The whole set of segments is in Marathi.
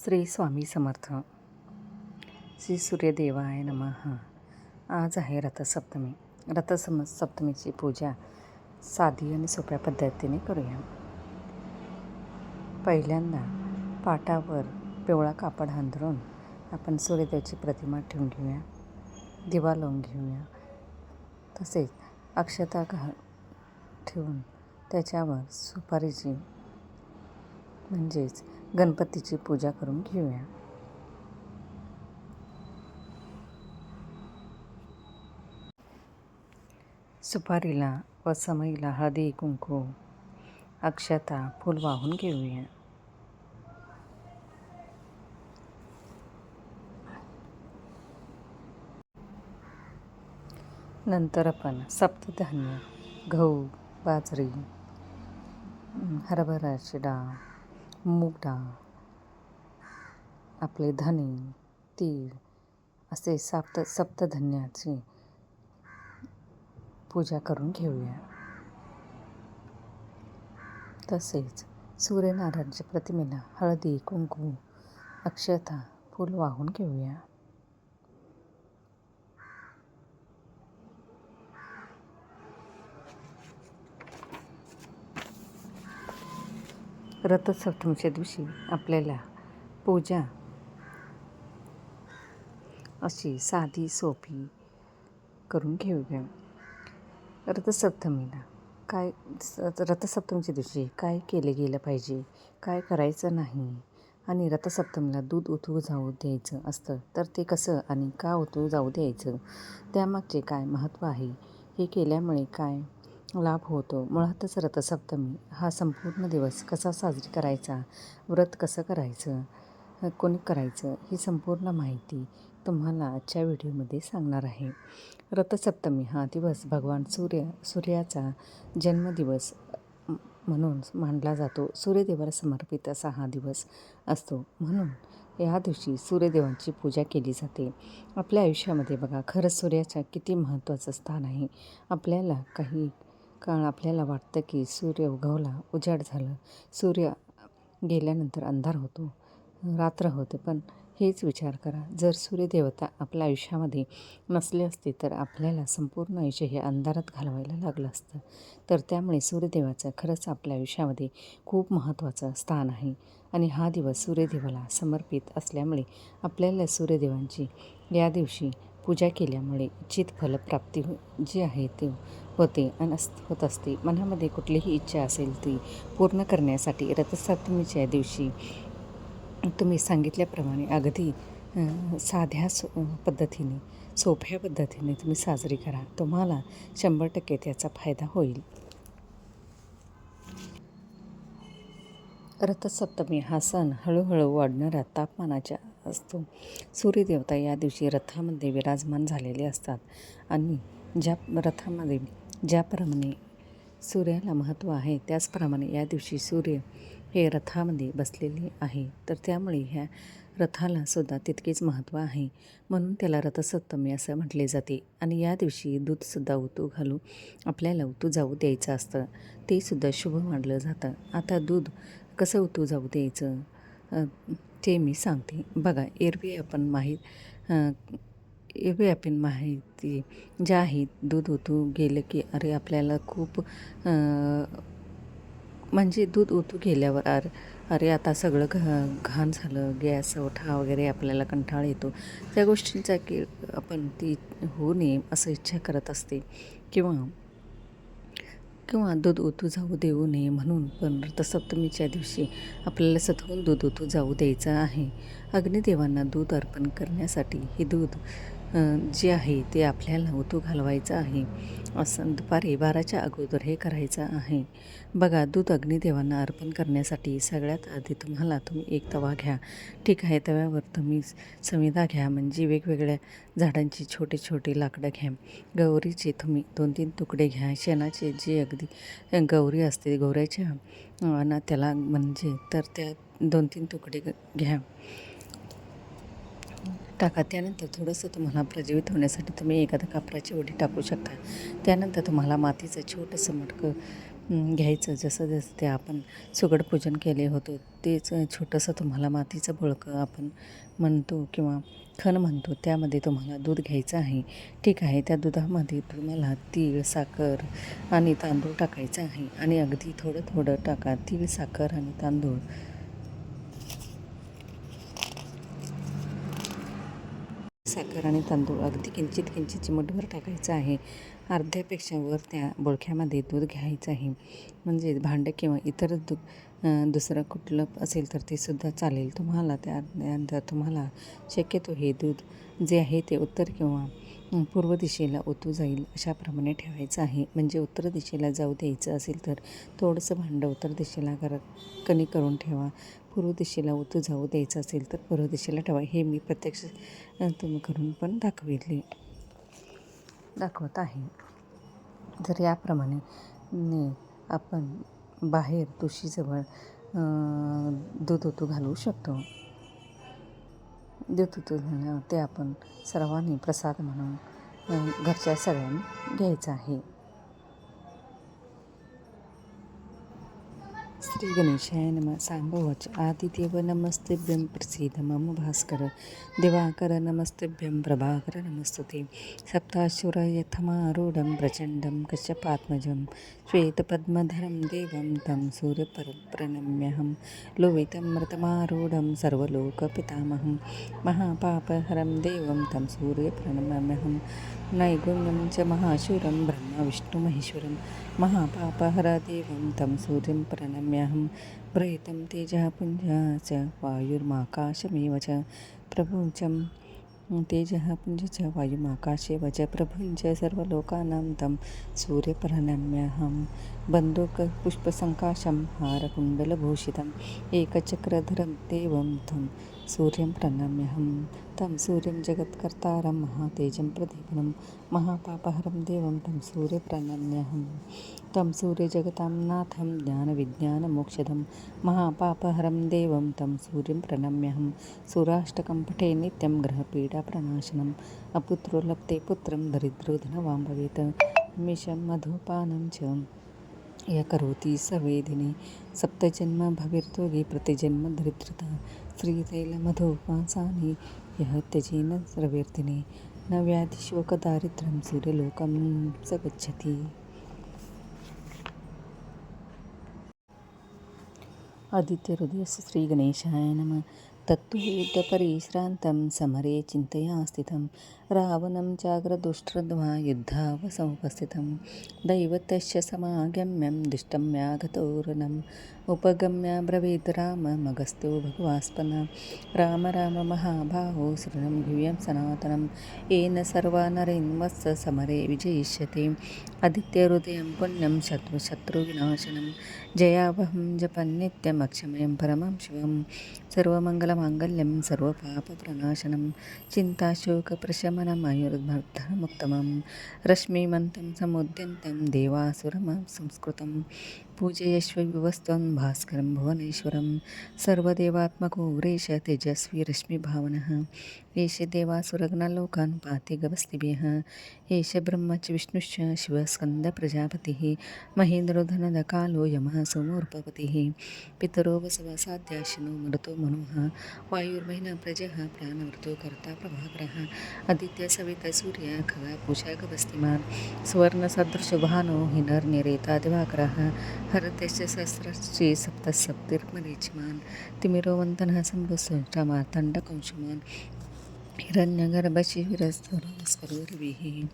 श्री स्वामी समर्थ. श्री सूर्यदेवाय नमः. आज आहे रथसप्तमी. रथसप्तमीची पूजा साधी आणि सोप्या पद्धतीने करूया. पहिल्यांदा पाटावर पिवळा कापड अंथरून आपण सूर्यदेवाची प्रतिमा ठेवून घेऊया. दिवा लावून घेऊया. तसेच अक्षता ठेवून त्याच्यावर सुपारीची म्हणजेच गणपतीची पूजा करून घेऊया. सुपारीला व समईला हळदी कुंकू अक्षता फूल वाहून घेऊया. नंतर आपण सप्तधान्य गहू, बाजरी, हरभऱ्याची डाळ, मूग डाळ, आपले धणे, तीळ असे सप्तधान्याची पूजा करून घेऊया. तसेच सूर्यनारायणाच्या प्रतिमेला हळदी कुंकू अक्षता फूल वाहून घेऊया. रथसप्तमीच्या दिवशी आपल्याला पूजा अशी साधी सोपी करून घेऊया. रथसप्तमीच्या दिवशी काय केले गेलं पाहिजे, काय करायचं नाही आणि रथसप्तमीला दूध उतू जाऊ द्यायचं असतं तर ते कसं आणि का उतू जाऊ द्यायचं, त्यामागचे काय महत्त्व आहे, हे केल्यामुळे काय लाभ होतो. मुळातच रथसप्तमी हा संपूर्ण दिवस कसा साजरी करायचा, व्रत कसं करायचं, कोणी करायचं, ही संपूर्ण माहिती तुम्हाला आजच्या व्हिडिओमध्ये सांगणार आहे. रथसप्तमी हा दिवस भगवान सूर्याचा जन्मदिवस म्हणून मानला जातो. सूर्यदेवाला समर्पित असा हा दिवस असतो. म्हणून या दिवशी सूर्यदेवांची पूजा केली जाते. आपल्या आयुष्यामध्ये बघा, खरंच सूर्याचं किती महत्त्वाचं स्थान आहे. आपल्याला काही काळ आपल्याला वाटतं की सूर्य उगवला, उजाड झालं, सूर्य गेल्यानंतर अंधार होतो, रात्र होते. पण हेच विचार करा, जर सूर्यदेवता आपल्या आयुष्यामध्ये नसले असते तर आपल्याला संपूर्ण आयुष्य हे अंधारात घालवायला लागलं असतं. तर त्यामुळे सूर्यदेवाचं खरंच आपल्या आयुष्यामध्ये खूप महत्त्वाचं स्थान आहे. आणि हा दिवस सूर्यदेवाला समर्पित असल्यामुळे आपल्याला सूर्यदेवांची या दिवशी पूजा केल्यामुळे इच्छित फलप्राप्ती जी आहे ते होते आणि होत असते. मनामध्ये कुठलीही इच्छा असेल ती पूर्ण करण्यासाठी रथसप्तमीच्या दिवशी तुम्ही सांगितल्याप्रमाणे अगदी साध्या पद्धतीने सोप्या पद्धतीने तुम्ही साजरी करा. तुम्हाला 100% त्याचा फायदा होईल. रथसप्तमी हा सण हळूहळू वाढणाऱ्या तापमानाचा असतो. सूर्यदेवता या दिवशी रथामध्ये विराजमान झालेले असतात आणि रथामध्ये ज्याप्रमाणे सूर्याला महत्त्व आहे त्याचप्रमाणे या दिवशी सूर्य हे रथामध्ये बसलेले आहे. तर त्यामुळे ह्या रथाला सुद्धा तितकेच महत्त्व आहे. म्हणून त्याला रथसप्तमी असं म्हटले जाते. आणि या दिवशी दूधसुद्धा उतू घालू आपल्याला उतू जाऊ द्यायचं असतं. ते सुद्धा शुभ मानलं जातं. आता दूध कसं उतू जाऊ द्यायचं ते मी सांगते. बघा, एरवी आपण माहिती ज्या आहेत, दूध ओतू गेलं की आपल्याला खूप म्हणजे दूध ओतू गेल्यावर अरे आता सगळं घाण झालं, गॅस ओठा वगैरे आपल्याला कंटाळा येतो. त्या गोष्टींचा की आपण ती होऊ नये असं इच्छा करत असते किंवा दूध ओतू जाऊ देऊ नये म्हणून. पण रथसप्तमीच्या दिवशी आपल्याला सधवून दूध ओतू जाऊ द्यायचं आहे. अग्निदेवांना दूध अर्पण करण्यासाठी हे दूध जे आहे ते आपल्याला ओतू घालवायचं आहे. असं दुपारी 12च्या अगोदर हे करायचं आहे. बघा, दूध अग्निदेवांना अर्पण करण्यासाठी सगळ्यात आधी तुम्ही एक तवा घ्या. ठीक आहे, तव्यावर तुम्ही समिधा घ्या, म्हणजे वेगवेगळ्या झाडांची छोटे छोटे लाकडं घ्या. गौरीचे तुम्ही 2-3 तुकडे घ्या. शेणाचे जे अगदी गौरी असते, गौऱ्याच्या त्याला म्हणजे तर त्या 2-3 तुकडे घ्या, टाका. त्यानंतर थोडंसं तुम्हाला प्रज्वलित होण्यासाठी तुम्ही एखादा कापराची वडी टाकू शकता. त्यानंतर तुम्हाला मातीचं छोटंसं मटकं घ्यायचं. जसं जसं ते आपण सुगड पूजन केले होतं तेच छोटंसं तुम्हाला मातीचं बोळकं आपण म्हणतो किंवा खण म्हणतो, त्यामध्ये तुम्हाला दूध घ्यायचं आहे. ठीक आहे, त्या दुधामध्ये तुम्हाला तीळ, साखर आणि तांदूळ टाकायचं आहे आणि अगदी थोडं थोडं टाका. तीळ, साखर आणि तांदूळ साखर आणि तांदूळ अगदी किंचित किंचित चिमटभर टाकायचं आहे. अर्ध्यापेक्षा वर त्या बोळक्यामध्ये दूध घ्यायचं आहे. म्हणजे भांडं किंवा इतर दुसरं कुठलं असेल तर ते सुद्धा चालेल तुम्हाला. त्यानंतर तुम्हाला शक्यतो हे दूध जे आहे ते उत्तर किंवा पूर्व दिशेला ओतू जाईल अशाप्रमाणे ठेवायचं आहे. म्हणजे उत्तर दिशेला जाऊ द्यायचं असेल तर थोडंसं भांडं उत्तर दिशेला कणी करून ठेवा. पूर्व दिशेला ओतू जाऊ द्यायचं असेल तर पूर्व दिशेला ठेवा. हे मी प्रत्यक्ष तुम्ही करून पण दाखवत आहे. तर याप्रमाणे आपण बाहेर तुळशीजवळ दूध ओतू घालू शकतो. दूध ओतू घालणं ते आपण सर्वांनी प्रसाद म्हणून घरच्या सगळ्यांनी घ्यायचं आहे. श्री गणेशाय नमः. सांबवच आदिदेव नमस्तुभ्यं प्रसीद मम भास्कर. दिवाकर नमस्तुभ्यं प्रभाकर नमस्तुते. सप्ताश्वरयथमारूढं प्रचण्डं कश्यपात्मजं श्वेतपद्मधरं देवं तं सूर्यप्रणम्यहं. लोहितं सर्वलोकपितामहं महापापहरं देवं तं सूर्यप्रणम्यहं. नैगुण्यं च महाशूरं ब्रह्मविष्णुमहेश्वरं महापापहरदेवं तं सूर्यं प्रणम्यहं. प्रहितं तेजः पुञ्जश्च वायुर्माकाशमेव च प्रभुञ्च तेजः पुञ्जश्च वायुमाकाशेव च प्रभुञ्च सर्वलोकानां तं सूर्यप्रणम्यहं. बन्धुकपुष्पसङ्काशं हारकुण्डलभूषितम् एकचक्रधरं देवं तं सूर्यं प्रणम्यहं. तं सूर्यं जगत्कर्तारं महातेजं प्रदीपनं महापापहरं देवं तं सूर्यप्रणम्यहं. तं सूर्यजगतां नाथं ज्ञानविज्ञानमोक्षदं महापापहरं देवं तं सूर्यं प्रणम्यहं. सूराष्टकं पठे नित्यं ग्रहपीडाप्रणाशनम्. अपुत्रो लप्ते पुत्रं दरिद्रो धनवान् भवेत्. मिषं मधुपानं च य करोति सवेदिने. सप्तजन्म भविर्योगी प्रतिजन्म दरिद्रता. श्रीतैलमधुपासानि यः त्यजेन रविर्दिने. न व्याधिशोकदारिद्र्यं सूर्यलोकं स गच्छति. आदित्यहृदयस्य श्रीगणेशाय नमः. तत्तु युद्धपरिश्रान्तं समरे चिन्तया स्थितं. रावणं चाग्रदुष्ट्रद्वा युद्धावसमुपस्थितं. दैवतस्य समागम्यं दुष्टम्यागतोरणम्. उपगम्य ब्रवीद् राममगस्त्यो भगवास्पन्. राम राम महाबाहो शरणं गुह्यं सनातनं. येन सर्वा नरेन्वत्स समरे विजयिष्यते. आदित्यहृदयं पुण्यं शत्रुविनाशनं. जयावहं जपन्नित्यम् अक्षमयं परमं शिवं. सर्वमङ्गलमाङ्गल्यं सर्वपापप्रणाशनं. चिन्ताशोकप्रशमनम् आयुर्धनमुत्तमं. रश्मिमन्तं समुद्यन्तं देवासुरं संस्कृतं. पूजयश्व विवस्त्वं भास्करं भुवनेश्वरं. सर्वदेवात्मको व्रेश तेजस्वी रश्मिभावनः. एष देवासुरगणलोकान् पाति गवस्तिभिः. एष ब्रह्मच विष्णुश्च शिवस्कन्दप्रजापतिः. महेन्द्रो धनदकालो यमः सोमोर्पपतिः. पितरो वसवसाध्याशिनो मरुतो मनुः. वायुर्महिना प्रजः प्राणवृतो कर्ता प्रभाकरः. आदित्य सविता सूर्य खगा पूषा गवस्तिमान्. सुवर्णसदृशभानो हिनर्निरेता दिवाकरः. हरत्यश्च सहस्रश्री सप्तसप्तिर्मरीचिमान्. तिमिरो वन्दनः शम्भुः मार्तण्डकंशुमान्. हिरण्यगर्भशिशिरस्तरस्करो रविः.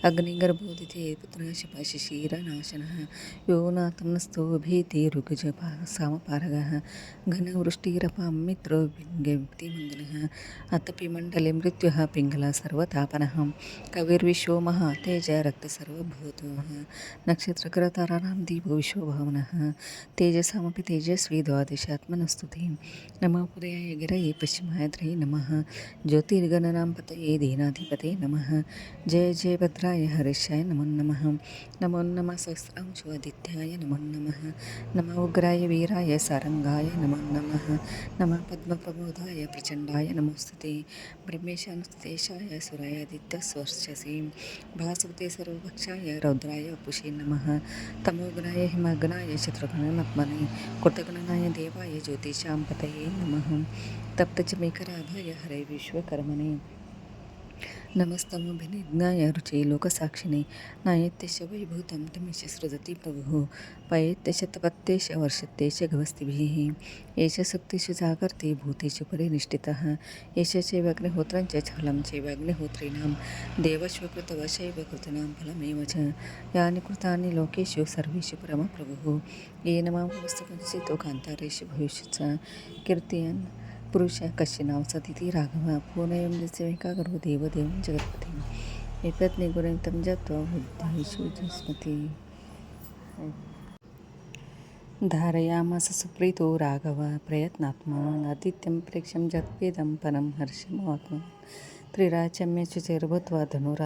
अग्निगर्भोदिते पुत्रः शपाशिशिरनाशनः. यो नातमस्तो भीतिरुगजसामपारगः. घनवृष्टिरपां मित्रो व्यक्तिमङ्गलः. अतपिमण्डले मृत्युः पिङ्गलः सर्वतापनः. कविर्विश्वो महातेज रक्तसर्वभूतः. नक्षत्रकरताराणां दीपो विश्वभावनः. तेजसामपि तेजस्वी द्वादशात्मनस्तु ते. नमः उदयाय गिरये पश्चिमाय त्रये नमः. ज्योतिर्गणनां पतये दीनाधिपते नमः. जय जय भद्रा सहस्राय हर्षाय नमो नमः. नमो नमः सहस्रांशोऽदित्याय नमो नमः. नमः उग्राय वीराय सारंगाय नमो नमः. नमः पद्मप्रबोधाय प्रचंडाय नमोस्तुते. ब्रह्मेशानुस्तेशाय सुरायादित्यस्वर्चसे. भासुते सर्वभक्षाय रौद्राय वपुषे नमः. तमोगुणाय हिमगणाय शत्रुघ्नात्मने. कृतगणनाय देवाय ज्योतिषां पतये नमः. तप्तचमेकराभाय हरे विश्वकर्मणे. नमस्तमोभिनिज्ञाय रुचे लोकसाक्षिणे. नायत्यस्य वैभूतं तमेष सृजति प्रभुः. पयत्यश तपत्येष वर्षत्येष गवस्तिभिः. एष सुप्तेषु जागर्ते भूतेषु परिनिष्ठितः. एष चैवाग्निहोत्रं च छलं चैवाग्निहोत्रीणां. देवश्वकृतवशैव कृतानां फलमेव च. यानि कृतानि लोकेषु सर्वेषु परमप्रभुः. येन मां वस्तुकंसितो कान्तारेषु भविष्यच्च. कीर्तयन् पुरुष कस्य नाव सदिति राघव. पूर्णयं दिसेविकागरो देवदेवं जगत्पति. एतत् निगुणितं जत्वा बुद्धेषु स्मृति. धारयामास सुप्रीतो राघव प्रयत्नात्मा. आदित्यं प्रेक्ष्यं जत्वेदं परं हर्षमवाप्नोत्. त्रिराचम्य शुचिर्भूत्वा धनुरा